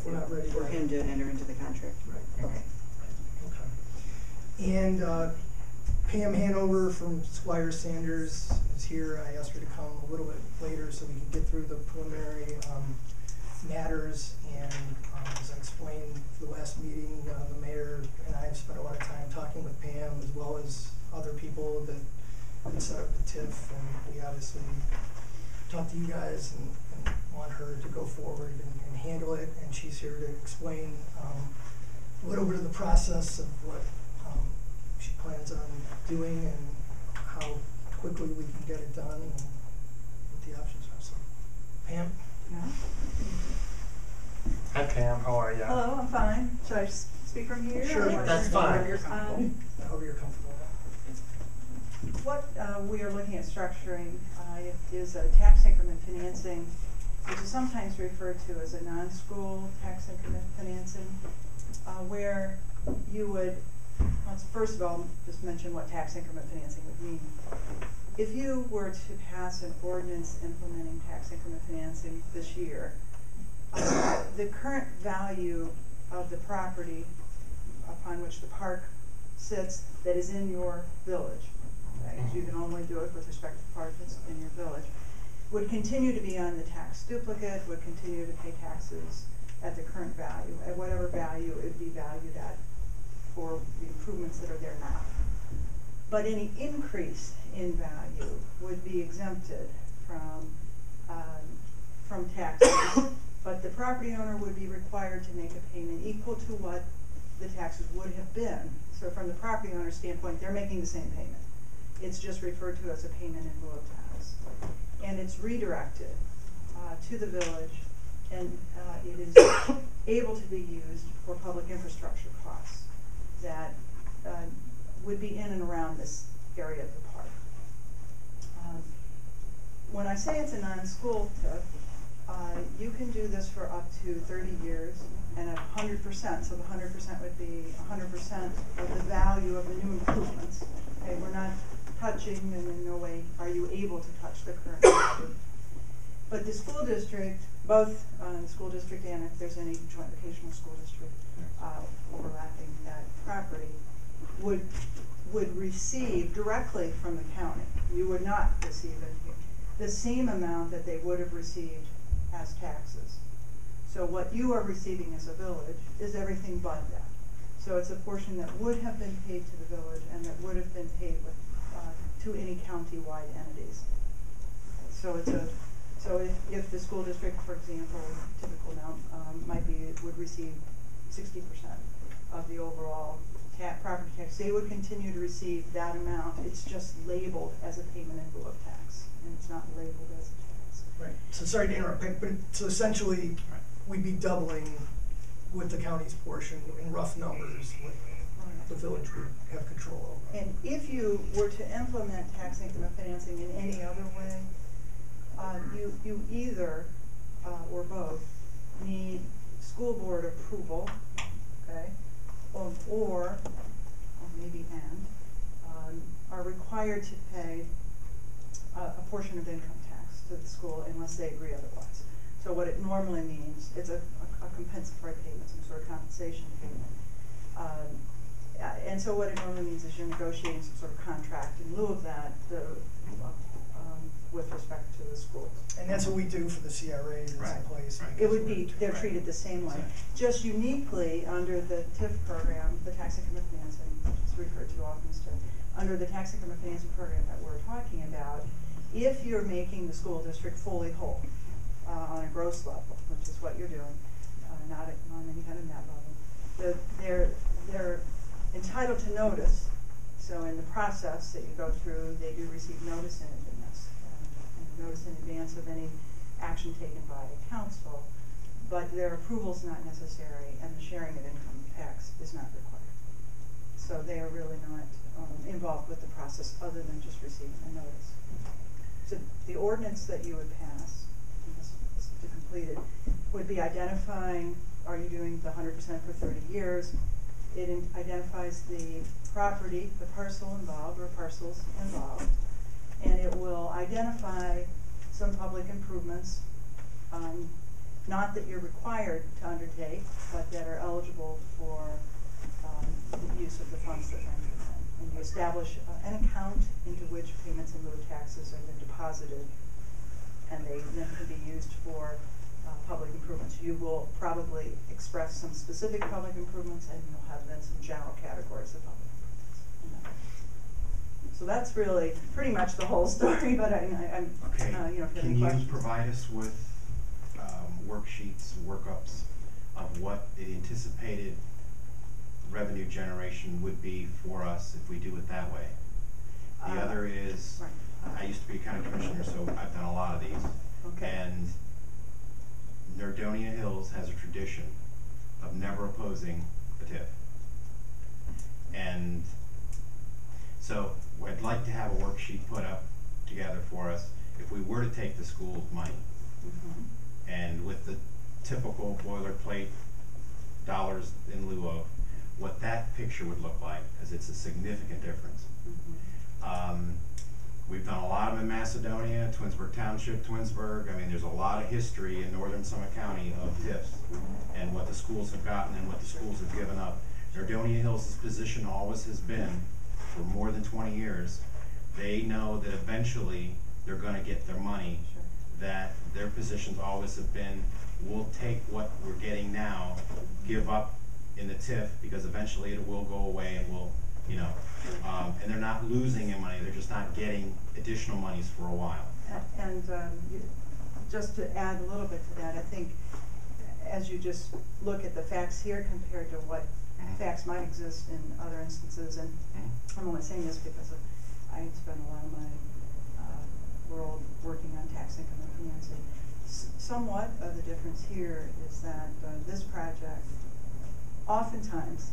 we're not ready for him to enter into the contract. Right. Okay. Okay. And Pam Hanover from Squire Sanders is here. I asked her to come a little bit later so we can get through the preliminary matters. And as I explained for the last meeting, the mayor and I have spent a lot of time talking with Pam as well as other people that could set up the TIF. And we obviously talked to you guys and want her to go forward and handle it. And she's here to explain a little bit of the process of what she plans on doing and how quickly we can get it done and what the options are. So, Pam? Yeah. Hi Pam, how are you? Hello, I'm fine. Should I speak from here? Sure, that's fine. However you're comfortable. What we are looking at structuring is a tax increment financing, which is sometimes referred to as a non-school tax increment financing, where you would, let's first of all just mention what tax increment financing would mean. If you were to pass an ordinance implementing tax increment financing this year, the current value of the property upon which the park sits that is in your village, right? You can only do it with respect to the park that's in your village, would continue to be on the tax duplicate, would continue to pay taxes at the current value, at whatever value it would be valued at for the improvements that are there now. But any increase in value would be exempted from taxes, but the property owner would be required to make a payment equal to what the taxes would have been. So from the property owner's standpoint, they're making the same payment. It's just referred to as a payment in lieu of tax. And it's redirected to the village, and it is able to be used for public infrastructure costs that would be in and around this area of the park. When I say it's a non-school TIF, you can do this for up to 30 years and at 100%, so the 100% would be 100% of the value of the new improvements. Okay, we're not touching, and in no way are you able to touch the current value. But the school district, both the school district and if there's any joint vocational school district overlapping that property, would receive directly from the county. You would not receive the same amount that they would have received as taxes. So what you are receiving as a village is everything but that. So it's a portion that would have been paid to the village and that would have been paid with, to any county-wide entities. So it's a, so if the school district, for example, typical amount might be, would receive 60% of the overall property tax, they would continue to receive that amount. It's just labeled as a payment in lieu of tax, and it's not labeled as a tax. Right. So sorry to interrupt, but so essentially we'd be doubling with the county's portion in rough numbers what the village would have control over. And if you were to implement tax increment financing in any other way, you either or both need school board approval, okay, or maybe are required to pay a portion of income tax to the school unless they agree otherwise. So what it normally means, it's a compensatory payment, some sort of compensation payment. And so what it normally means is you're negotiating some sort of contract in lieu of that with respect to the schools. And that's what we do for the CRAs in place. It would be, they're treated the same way. Just uniquely under the TIF program, the tax increment financing, which is referred to often as TIF, under the tax increment financing program that we're talking about, if you're making the school district fully whole on a gross level, which is what you're doing, not on any kind of net level, they're entitled to notice. So in the process that you go through, they do receive notice in advance, and notice in advance of any action taken by council, but their approval is not necessary, and the sharing of income tax is not required. So they are really not involved with the process other than just receiving a notice. So the ordinance that you would pass, and this is to complete it, would be identifying, are you doing the 100% for 30 years? It identifies the property, the parcel involved, or parcels involved, and it will identify some public improvements not that you're required to undertake, but that are eligible for the use of the funds that rent them in. And you establish an account into which payments in lieu of taxes are then deposited, and they then can be used for public improvements. You will probably express some specific public improvements, and you'll have then some general categories of public improvements. So that's really pretty much the whole story, but I'm okay. you know, if you have Can any you questions. provide us with worksheets, workups of what the anticipated revenue generation would be for us if we do it that way? The other is, right. I used to be a county commissioner, so I've done a lot of these. Okay. And Nordonia Hills has a tradition of never opposing a TIF. And so I'd like to have a worksheet put up together for us if we were to take the school's money. Mm-hmm. And with the typical boilerplate dollars in lieu of, what that picture would look like, because it's a significant difference. Mm-hmm. We've done a lot of them in Macedonia, Twinsburg Township, Twinsburg. I mean, there's a lot of history in northern Summit County of TIFs and what the schools have gotten and what the schools have given up. Nordonia Hills' position always has been, for more than 20 years, they know that eventually they're going to get their money. Sure. That their positions always have been, we'll take what we're getting now, give up in the TIF, because eventually it will go away and we'll, you know, and they're not losing any money, they're just not getting additional monies for a while. And just to add a little bit to that, I think as you just look at the facts here compared to what facts might exist in other instances, and I'm only saying this because I spent a lot of my world working on tax income and financing. Somewhat of the difference here is that this project, oftentimes,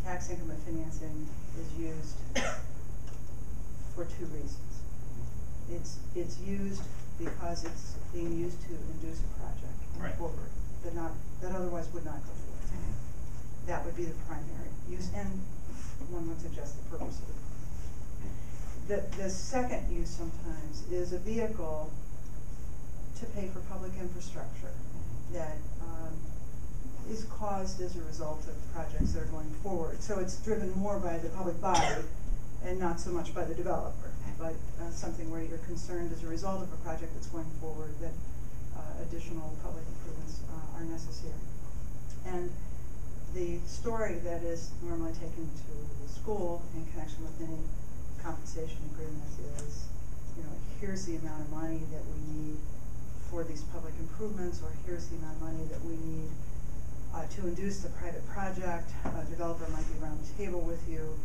tax income and financing is used for two reasons. It's used because it's being used to induce a project forward that otherwise would not go forward. That would be the primary use, and one would suggest the purpose of it. The second use sometimes is a vehicle to pay for public infrastructure that is caused as a result of projects that are going forward. So it's driven more by the public body and not so much by the developer, but something where you're concerned as a result of a project that's going forward that additional public improvements are necessary. And the story that is normally taken to the school in connection with any compensation agreements is, you know, here's the amount of money that we need for these public improvements, or here's the amount of money that we need to induce the private project. A developer might be around the table with you,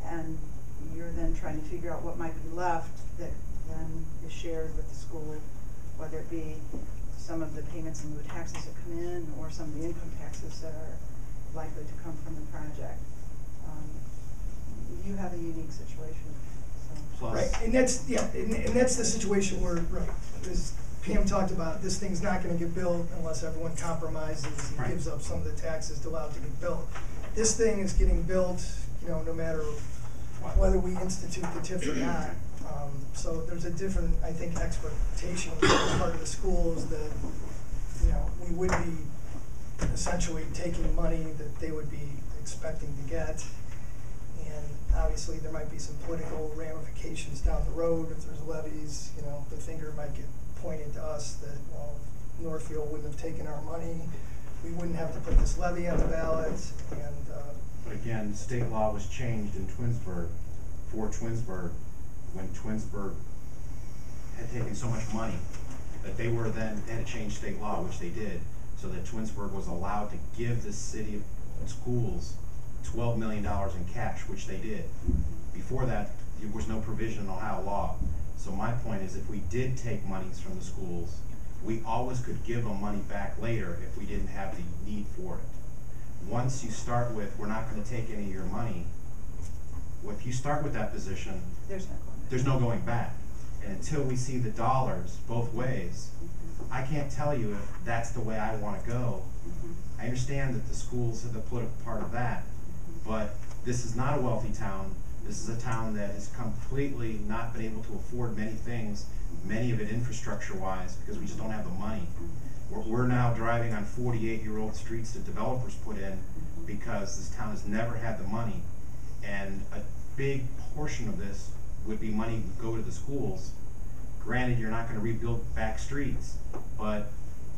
and you're then trying to figure out what might be left that then is shared with the school, whether it be some of the payments in lieu of taxes that come in, or some of the income taxes that are likely to come from the project. You have a unique situation. So. Plus, right, and that's and that's the situation where as Pam talked about, this thing's not going to get built unless everyone compromises and gives up some of the taxes to allow it to get built. This thing is getting built, you know, no matter whether we institute the TIF or not. So there's a different, I think, expectation on the part of the schools that, you know, we would be essentially taking money that they would be expecting to get. And obviously there might be some political ramifications down the road if there's levies. You know, the finger might get pointed to us that, well, Northfield wouldn't have taken our money, we wouldn't have to put this levy on the ballot. And but again, state law was changed in Twinsburg, for Twinsburg, when Twinsburg had taken so much money that they had to change state law, which they did, so that Twinsburg was allowed to give the city of schools $12 million in cash, which they did. Before that, there was no provision in Ohio law. So my point is, if we did take monies from the schools, we always could give them money back later if we didn't have the need for it. Once you start with, we're not going to take any of your money, if you start with that position, there's no going back. And until we see the dollars both ways, I can't tell you if that's the way I want to go. I understand that the schools are the political part of that, but this is not a wealthy town. This is a town that has completely not been able to afford many things, many of it infrastructure-wise, because we just don't have the money. We're now driving on 48-year-old streets that developers put in because this town has never had the money. And a big portion of this would be money would go to the schools. Granted, you're not gonna rebuild back streets, but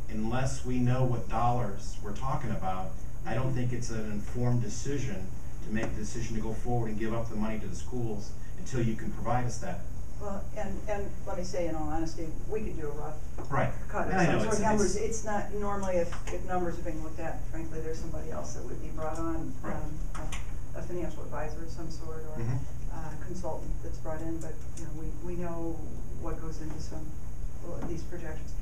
unless we know what dollars we're talking about, I don't think it's an informed decision to make a decision to go forward and give up the money to the schools until you can provide us that. Well, and let me say, in all honesty, we could do a rough Right. cut of I know, some sort of numbers. it's It's not, normally if numbers are being looked at, frankly, there's somebody else that would be brought on, Right. a financial advisor of some sort, or a consultant that's brought in, but, you know, we know what goes into some, well, these projections.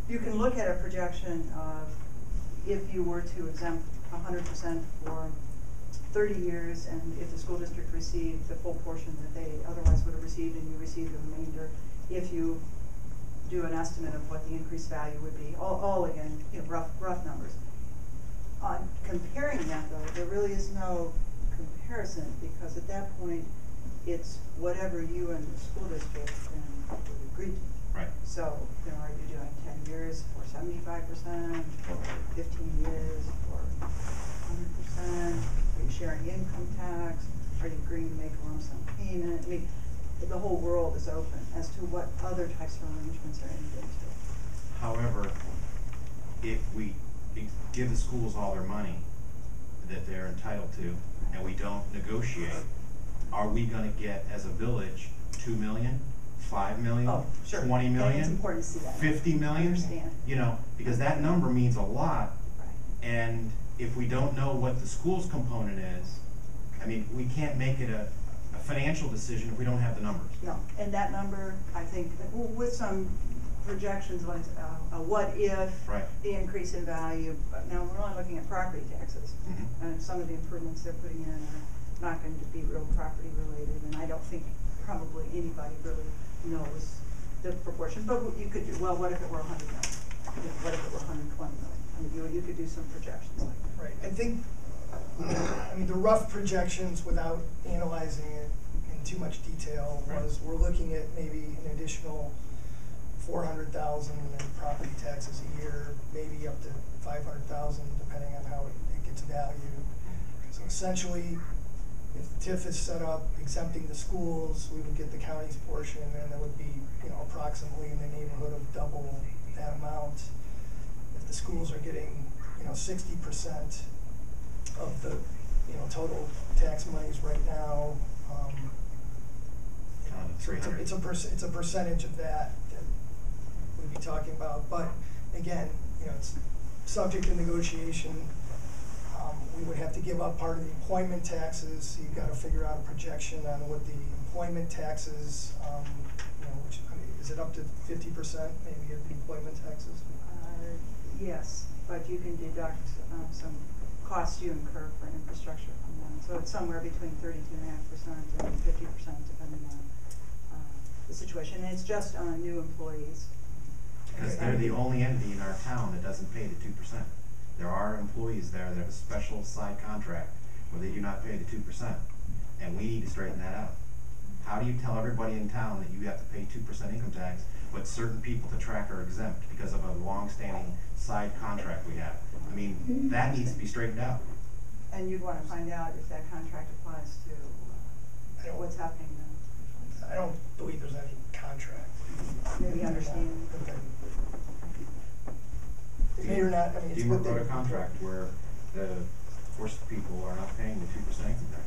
You can look at a projection of, if you were to exempt 100% for 30 years, and if the school district received the full portion that they otherwise would have received, and you receive the remainder, if you do an estimate of what the increased value would be, all again, you know, rough numbers. On comparing that though, there really is no comparison, because at that point, it's whatever you and the school district would agree to. Right. So, you know, are you doing 10 years for 75%, or 15 years for 100%? Are you sharing income tax? Are you agreeing to make a lump sum payment? I mean, the whole world is open as to what other types of arrangements are entered into. However, if we give the schools all their money that they're entitled to, and we don't negotiate, are we gonna get, as a village, 2 million, 5 million, Oh, sure. 20 And million? it's important to see that. 50 million? Understand. You know, because that number means a lot, Right. and if we don't know what the school's component is, I mean, we can't make it a financial decision if we don't have the numbers. No, and that number, I think, with some projections, like what if Right. the increase in value, but now we're only looking at property taxes. And some of the improvements they're putting in are not going to be real property related, and I don't think probably anybody really knows the proportion, but you could do, well, what if it were 100 million? What if it were 120 million? I mean, you could do some projections like that. Right, I think, I mean, the rough projections, without analyzing it in too much detail, was we're looking at maybe an additional 400,000 in property taxes a year, maybe up to 500,000, depending on how it gets valued. So essentially, if the TIF is set up exempting the schools, we would get the county's portion, and that would be, you know, approximately in the neighborhood of double that amount. If the schools are getting, you know, 60% of the, you know, total tax monies right now, so it's a percentage of that we'd be talking about. But again, you know, it's subject to negotiation. We would have to give up part of the employment taxes, so you've got to figure out a projection on what the employment taxes, you know, which, I mean, is it up to 50% maybe of the employment taxes? Yes, but you can deduct some costs you incur for infrastructure from them. So it's somewhere between 32.5% and 50%, depending on the situation. And it's just on new employees. Because they're the only entity in our town that doesn't pay the 2%. There are employees there that have a special side contract where they do not pay the 2%, and we need to straighten that out. How do you tell everybody in town that you have to pay 2% income tax, but certain people to track are exempt because of a long-standing side contract we have? I mean, that needs to be straightened out. And you'd want to find out if that contract applies to what's happening now. I don't believe there's any contract. Maybe understand. Okay. It may or not, I mean, it's DMR what they. wrote a contract where the forced people are not paying the 2% income tax.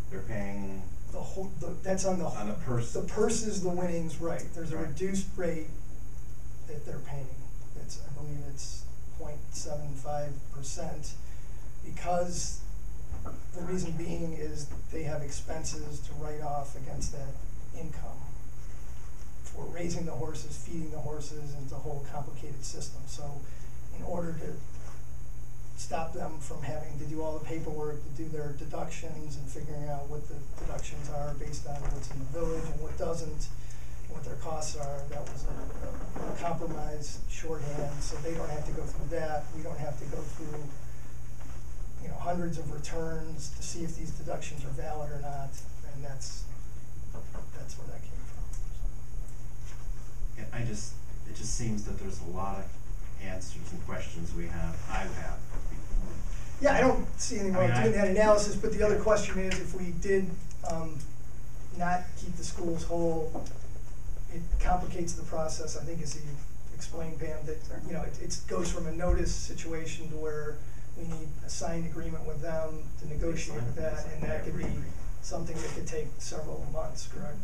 They're paying The whole, that's on the purse. The purse is the winnings, right? There's a Right. reduced rate that they're paying. It's, I believe it's 0.75%, because the reason being is they have expenses to write off against that income for raising the horses, feeding the horses, and it's a whole complicated system. So in order to stop them from having to do all the paperwork to do their deductions and figuring out what the deductions are based on what's in the village and what doesn't, and what their costs are, that was a compromise shorthand, so they don't have to go through that. We don't have to go through, you know, hundreds of returns to see if these deductions are valid or not, and that's where that came from. It just seems that there's a lot of answers and questions I have. Yeah, I don't see anything wrong I mean, doing that analysis, but the other yeah. question is, if we did not keep the schools whole, it complicates the process, I think, as you explained, Pam, that, you know, it goes from a notice situation to where we need a signed agreement with them to negotiate with that, and that could be something that could take several months, correct?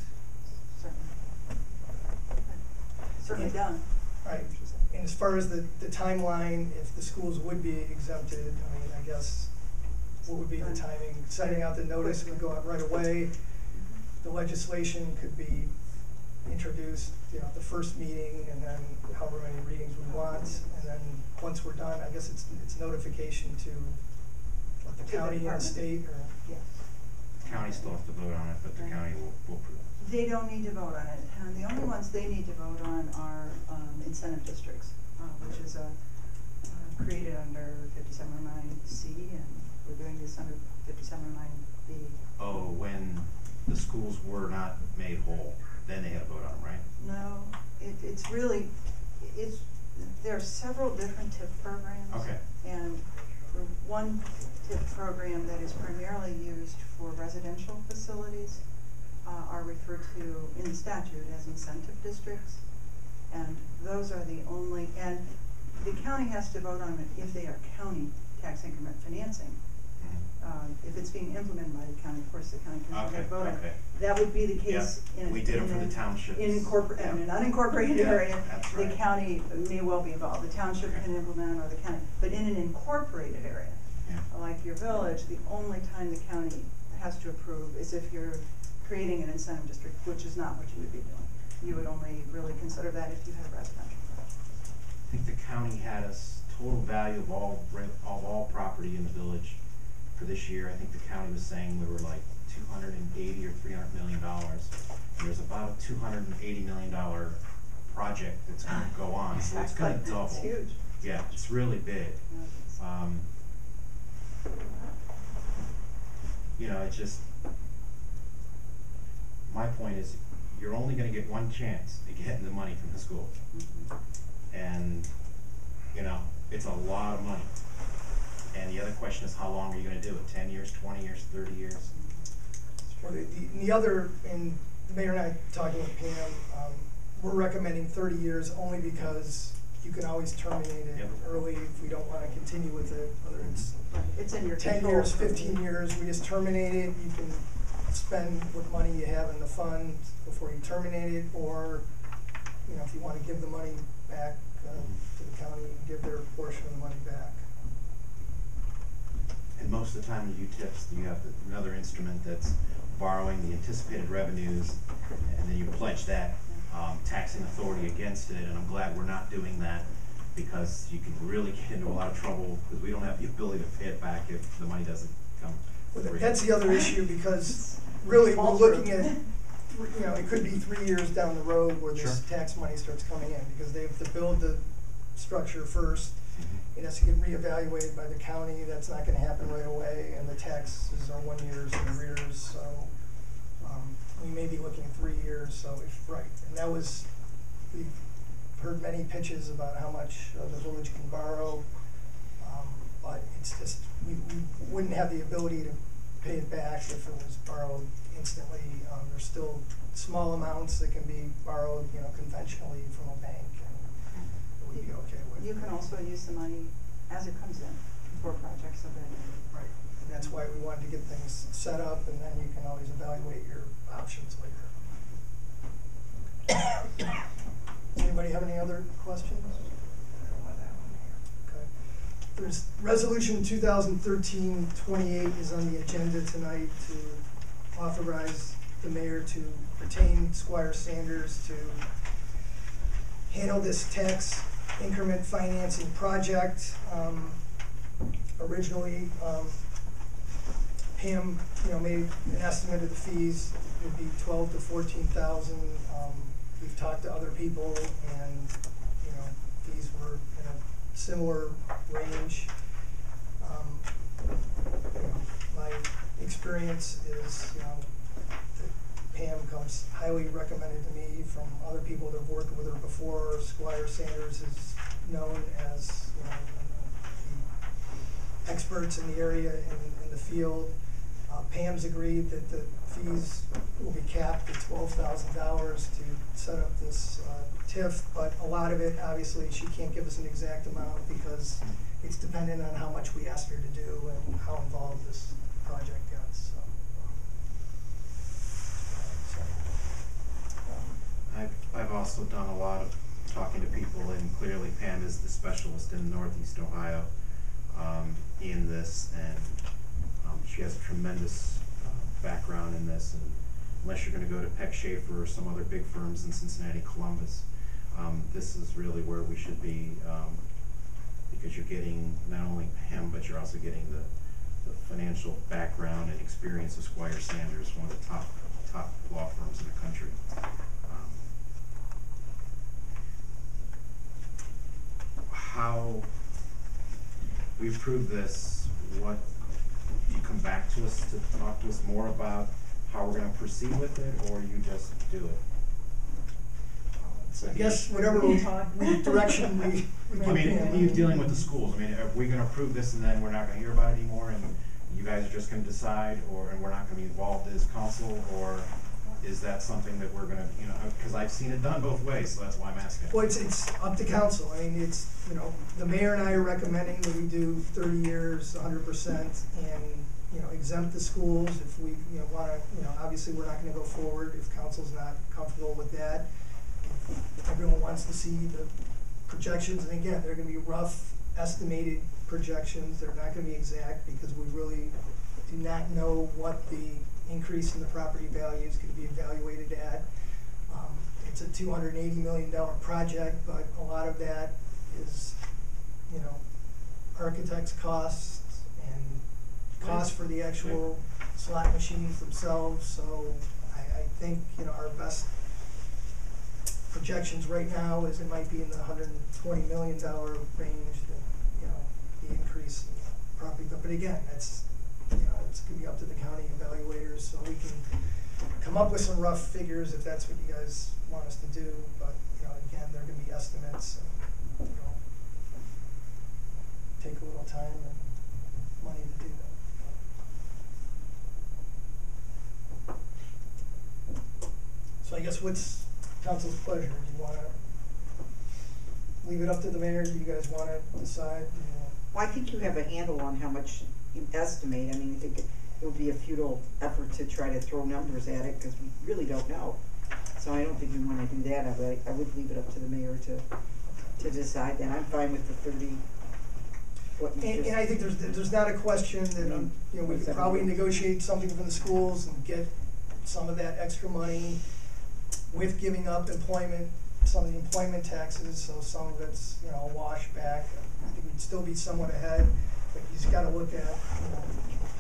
Certainly done. Right, and as far as the timeline, if the schools would be exempted, I mean, I guess, what would be the timing? Sending out the notice could go out right away, the legislation could be introduced, you know, at the first meeting, and then however many readings we want, and then once we're done, I guess it's notification to what, the To the county and department. state, or? Yes. The county still has to vote on it, but the county will approve. They don't need to vote on it. The only ones they need to vote on are incentive districts, which is created under 5709C, and we're doing this under 5709B. Oh, when the schools were not made whole, then they had to vote on them, right? No, it's really, there are several different TIP programs. Okay. And the one TIP program that is primarily used for residential facilities are referred to in the statute as incentive districts. And those are the only, and the county has to vote on it if they are county tax increment financing. If it's being implemented by the county, of course, the county can vote on it. That would be the case in we did it for the townships. In an unincorporated area, that's right. the county may well be involved. The township can implement, or the county. But in an incorporated area, like your village, the only time the county has to approve is if you're creating an incentive district, which is not what you would be doing. You would only really consider that if you have residential. I think the county had a total value of all property in the village for this year. I think the county was saying we were like $280 or $300 million. And there's about a $280 million project that's going to go on, so it's going to double. It's huge. Yeah, it's really big. You know, it's just, my point is, you're only going to get one chance to get the money from the school. And, you know, it's a lot of money. And the other question is, how long are you going to do it? 10 years, 20 years, 30 years? Well, the other, and the mayor and I talking with Pam, we're recommending 30 years only because you can always terminate it early if we don't want to continue with it, whether it's in your 10 control. years, 15 years, we just terminate it. You can spend what money you have in the fund before you terminate it, or, you know, if you want to give the money back to the county, give their portion of the money back. And most of the time you do TIPS, you have another instrument that's borrowing the anticipated revenues, and then you pledge that taxing authority against it. And I'm glad we're not doing that, because you can really get into a lot of trouble because we don't have the ability to pay it back if the money doesn't come. Well, that's the other issue, because really we're looking at, you know, it could be 3 years down the road where this tax money starts coming in, because they have to build the structure first. It has to get reevaluated by the county. That's not going to happen right away, and the taxes are 1 year in arrears, so we may be looking at 3 years. So if and that was, we've heard many pitches about how much the village can borrow, but it's just we wouldn't have the ability to pay it back if it was borrowed instantly. There's still small amounts that can be borrowed, you know, conventionally from a bank, and it would be okay with. You can also use the money as it comes in for projects of that nature. Right, and that's why we wanted to get things set up, and then you can always evaluate your options later. Anybody have any other questions? Okay. There's resolution 2013-28 is on the agenda tonight to authorize the mayor to retain Squire Sanders to handle this tax increment financing project. Originally, Pam, you know, made an estimate of the fees. It would be $12,000 to $14,000. We've talked to other people, and you know, fees were in a similar range. You know, my experience is, you know, that Pam comes highly recommended to me from other people that have worked with her before. Squire Sanders is known as, you know, the experts in the area in the field. Pam's agreed that the fees will be capped at $12,000 to set up this TIF, but a lot of it, obviously, she can't give us an exact amount because it's dependent on how much we asked her to do and how involved this project gets. I've also done a lot of talking to people, and clearly Pam is the specialist in Northeast Ohio in this, and she has a tremendous background in this. And unless you're going to go to Peck Schaefer or some other big firms in Cincinnati, Columbus, this is really where we should be, because you're getting not only Pam, but you're also getting the financial background and experience of Squire Sanders, one of the top law firms in the country. How we approve this, what you come back to us to talk to us more about how we're going to proceed with it, or you just do it? So I guess whatever direction we I mean, you dealing with the schools. I mean, are we going to approve this and then we're not going to hear about it anymore, and you guys are just going to decide, and we're not going to be involved as council, or is that something that we're going to, you know, because I've seen it done both ways, so that's why I'm asking. Well, it's up to council. I mean, it's, you know, the mayor and I are recommending that we do 30 years, 100%, and, you know, exempt the schools if we, you know, want to, you know, obviously we're not going to go forward if council's not comfortable with that. If everyone wants to see the projections, and again, they're going to be rough estimated projections. They're not going to be exact because we really do not know what the increase in the property value is going to be evaluated at. It's a $280 million project, but a lot of that is, you know, architects' costs and costs for the actual slot machines themselves. So I think, you know, our best projections right now is it might be in the $120 million range, you know, the increase in property. But again, that's, you know, it's going to be up to the county evaluators, so we can come up with some rough figures if that's what you guys want us to do. But, you know, again, they're going to be estimates, and, you know, take a little time and money to do that. So I guess what's council's pleasure? Do you want to leave it up to the mayor? Do you guys want to decide? Well, I think you have a handle on how much you estimate. I mean, I think it would be a futile effort to try to throw numbers at it because we really don't know. So I don't think we want to do that. I would leave it up to the mayor to decide that. I'm fine with the 30. And I think there's not a question that, you know, we could probably negotiate something from the schools and get some of that extra money with giving up employment, some of the employment taxes, so some of it's, you know, a wash back. I think we'd still be somewhat ahead, but you just gotta look at, you know,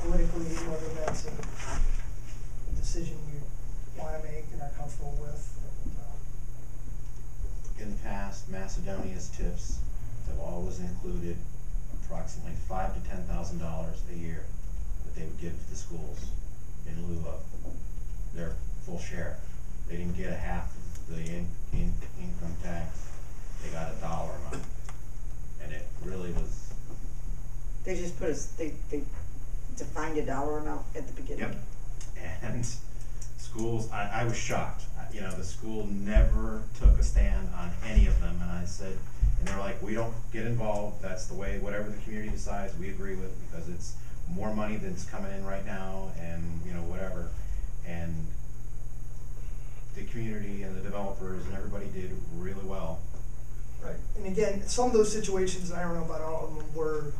politically whether that's a decision you wanna make and are comfortable with. In the past, Macedonia's TIFs have always included approximately $5,000 to $10,000 a year that they would give to the schools in lieu of their full share. They didn't get a half of the income tax. They got a dollar amount, and it really was. They just put they defined a dollar amount at the beginning. Yep. And schools, I was shocked. You know, the school never took a stand on any of them, and I said, and they're like, we don't get involved. That's the way. Whatever the community decides, we agree with because it's more money than's coming in right now, and you know whatever. And the community and the developers and everybody did really well. Right. And again, some of those situations, I don't know about all of them, were,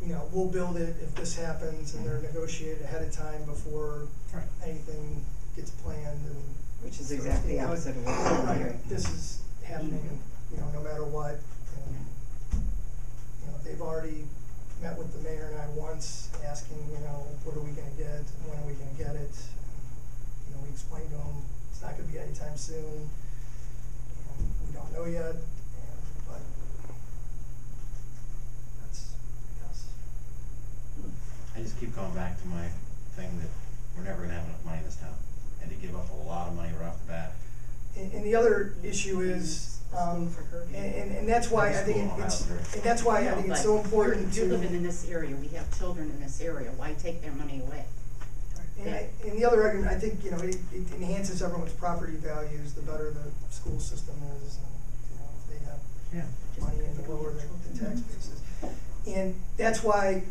you know, we'll build it if this happens, and they're negotiated ahead of time before anything gets planned. And which is exactly the opposite of what we're doing. Right. This is happening, you know, no matter what. And, you know, they've already met with the mayor and I once, asking, you know, what are we going to get, when are we going to get it. And, you know, we explained to them it's not going to be anytime soon, and we don't know yet. But that's, I guess. I just keep going back to my thing that we're never going to have enough money in this town. and to give up a lot of money right off the bat. And the other issue is, and that's why I think it's so important to. You're living in this area, we have children in this area, why take their money away? And the other argument, I think, it enhances everyone's property values, the better the school system is, and, if they have money and the lower the tax base is. And that's why,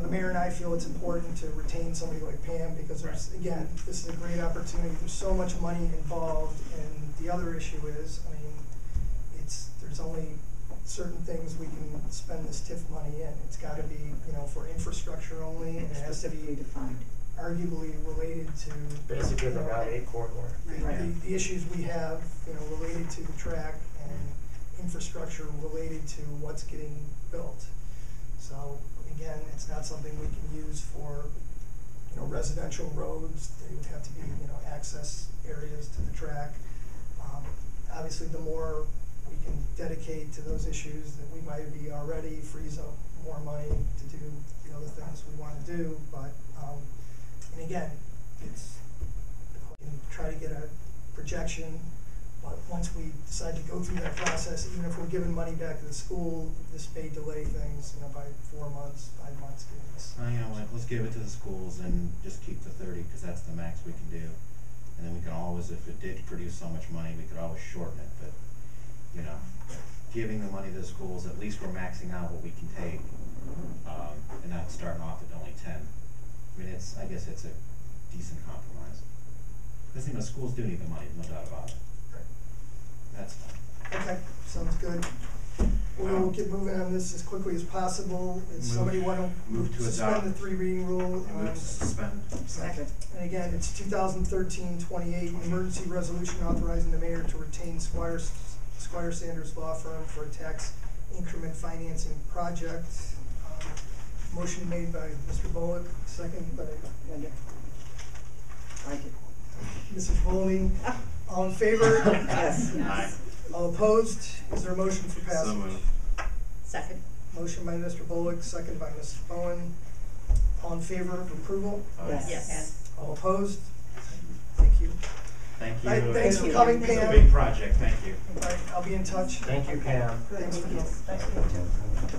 the mayor and I feel it's important to retain somebody like Pam, because there's, again, this is a great opportunity. There's so much money involved, and the other issue is, there's only certain things we can spend this TIF money in. It's gotta be, for infrastructure only, and it has to be defined. Arguably related to. Basically the Route 8 corridor. The issues we have, related to the track, and infrastructure related to what's getting built. So again, it's not something we can use for, residential roads. They would have to be, access areas to the track. Obviously, the more we can dedicate to those issues that we might be already, frees up more money to do the other things we want to do. But, and again, we can try to get a projection. But once we decide to go through that process, even if we're giving money back to the school, this may delay things, by 4 months, 5 months. Let's give it to the schools and just keep the 30, because that's the max we can do. And then we can always, if it did produce so much money, we could always shorten it. But, giving the money to the schools, at least we're maxing out what we can take, and not starting off at only 10. I guess it's a decent compromise. Because, schools do need the money, no doubt about it. That's fine. Okay, sounds good. We'll get moving on this as quickly as possible. Does somebody want to move to suspend adopt the 3 reading rule? Move to suspend. Second. And again, it's 2013-28, emergency resolution authorizing the mayor to retain Squire Sanders Law Firm for a tax increment financing project. Motion made by Mr. Bullock, second by Mrs. Volney. All in favor? Yes. Aye. All opposed? Is there a motion for passage? So moved. Second. Motion by Mr. Bullock, second by Mrs. Bowen. All in favor of approval? Yes. Yes. All opposed? Thank you. Thank you. All right, thanks for coming, It's a Pam. big project, thank you. All right, I'll be in touch. Thank you, Pam. Thanks for coming. Nice to meet you.